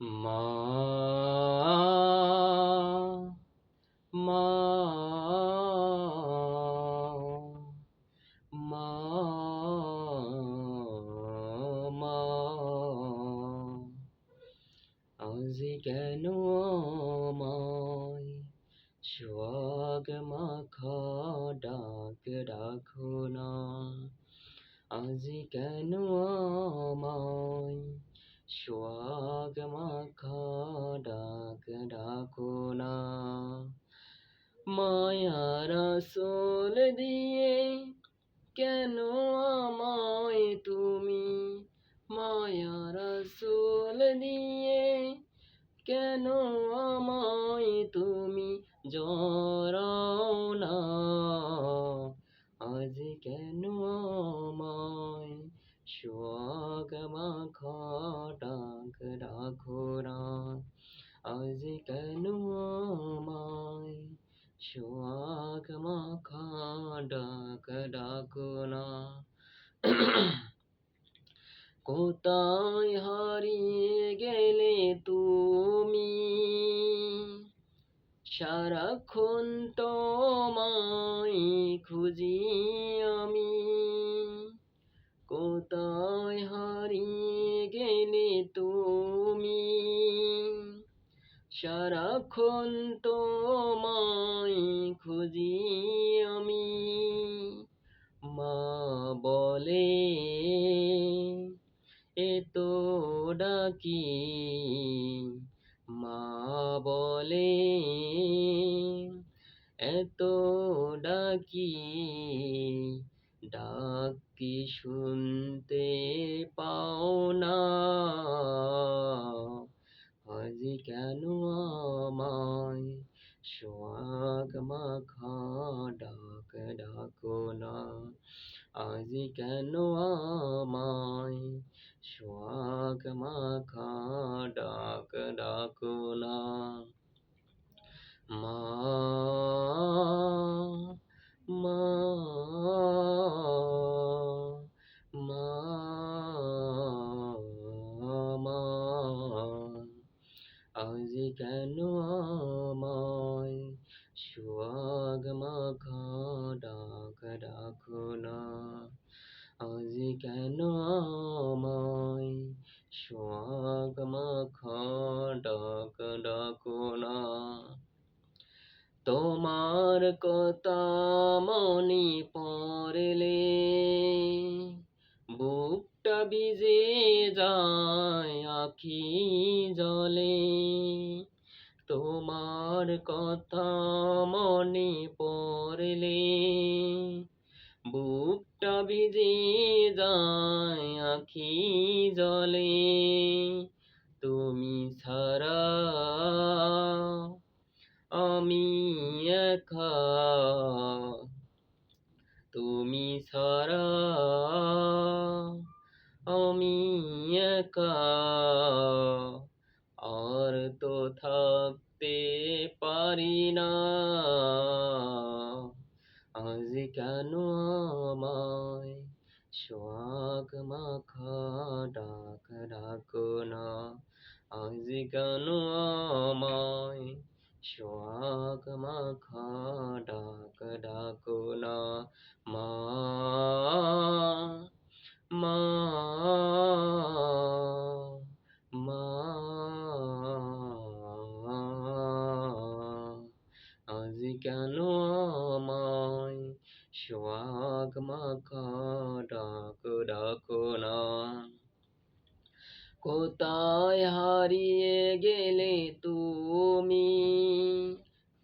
মা মা মা মা আজ কেন আমায় সোহাগ মাখা ডাক রাখো না আজ কেন আমায় সোহাগ মাখা ডাক রাখো না মায়ার আঁচল দিয়ে কেন আমায় তুমি মায়ার আঁচল দিয়ে কেন আমায় তুমি জড়াও না আজ কেন আমায় সোহাগ মাখা ডাক রাখো না আজ কেন আমায় সোহাগ মাখা ডাক রাখো না কোথায় হারিয়ে গেলে তুমি সারাক্ষণ তোমায় খুঁজি আমি কোথায় হারিয়ে গেলে তুমি সারাক্ষণ তোমায় খুঁজি আমি মা বলে এতো ডাকি মা বলে এতো ডাকি ডাক কি শুনতে পাও না আজ কেন আমায় সোহাগ মাখা ডাক ডাকো না আজ কেন আমায় সোহাগ মাখা ডাক ডাকো না মা মা মা মা আজ কেন আমায় সোহাগ মাখা ডাক ডাকো না আজ কেন আমায় সোহাগ মাখা ডাক ডাকো না তোমার কথা মনে পড়লে বুকটা ভিজে যায় আখি জলে তোমার কথা মনে পড়লে বুকটা ভিজে যায় আখি জলে তুমি ছাড়া আমি একা তুমি ছাড়া আমি একা আর তো থাকতে পারি না আজ কেন আমায় সোহাগ মাখা ডাক ডাকো না আজ কেন আমায় সোহাগ মাখা ডাক ডাকো না মা মা মা আজ কেন আমায় সোহাগ মাখা ডাক ডাকো না কোথায় হারিয়ে গেলে তুমি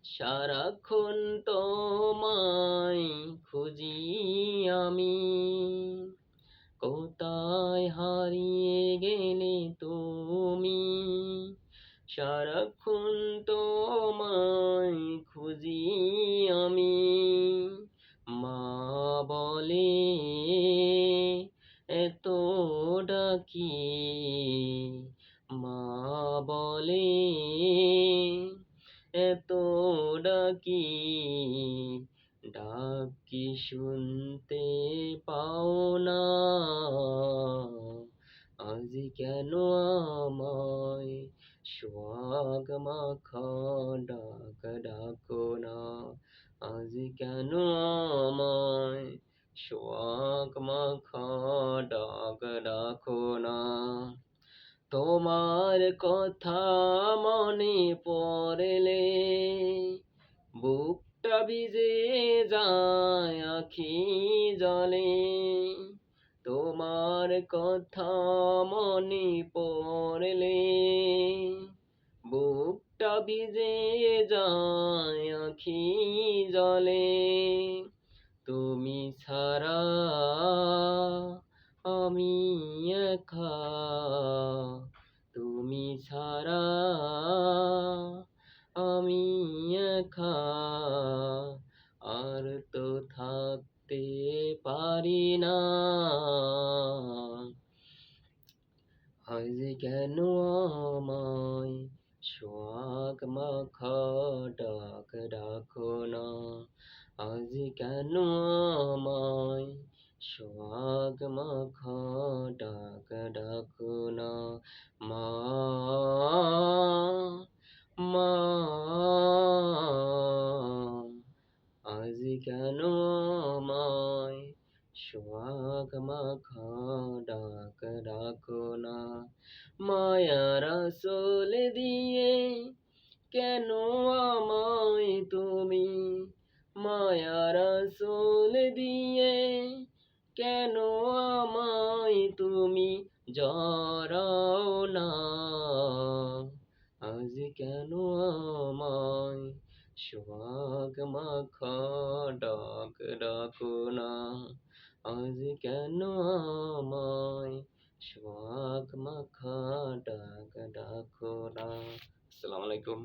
সারাক্ষণ তোমায় খুঁজি আমি কোথায় হারিয়ে গেলে তুমি সারাক্ষণ তোমায় খুঁজি আমি মা বলে এতো ডাকি মা বলে এতো ডাকি ডাক কি শুনতে পাও না আজ কেন আমায় সোহাগ মাখা ডাক ডাকো না, আজ কেন আমায় সোহাগ মাখা ডাক ডাকো না। তোমার কথা মনে পড়লে বুকটা ভিজে যায় আখি জলে। তোমার কথা মনে পড়লে বুকটা ভিজে যায় আখি জলে। তুমি ছাড়া আমি একা, তুমি ছাড়া আমি একা, আর তো থাকতে পারি না। আজ কেন আমায় সোহাগ মাখা ডাক ডাকো না, আজ কেন আমায় সোহাগ মাখা ডাক ডাকো না। মা, মা, আজ কেন আমায় সোহাগ মাখা ডাক ডাকো না। মায়ার আঁচল দিয়ে কেন আমায় তুমি, মায়ার আঁচল দিয়ে কেন আমায় তুমি জড়াও না। আজ কেন আমায় সোহাগ মাখা ডাক ডাকো না, আজ কেন আমায় সোহাগ মাখা ডাক ডাকো না। আসসালামু আলাইকুম।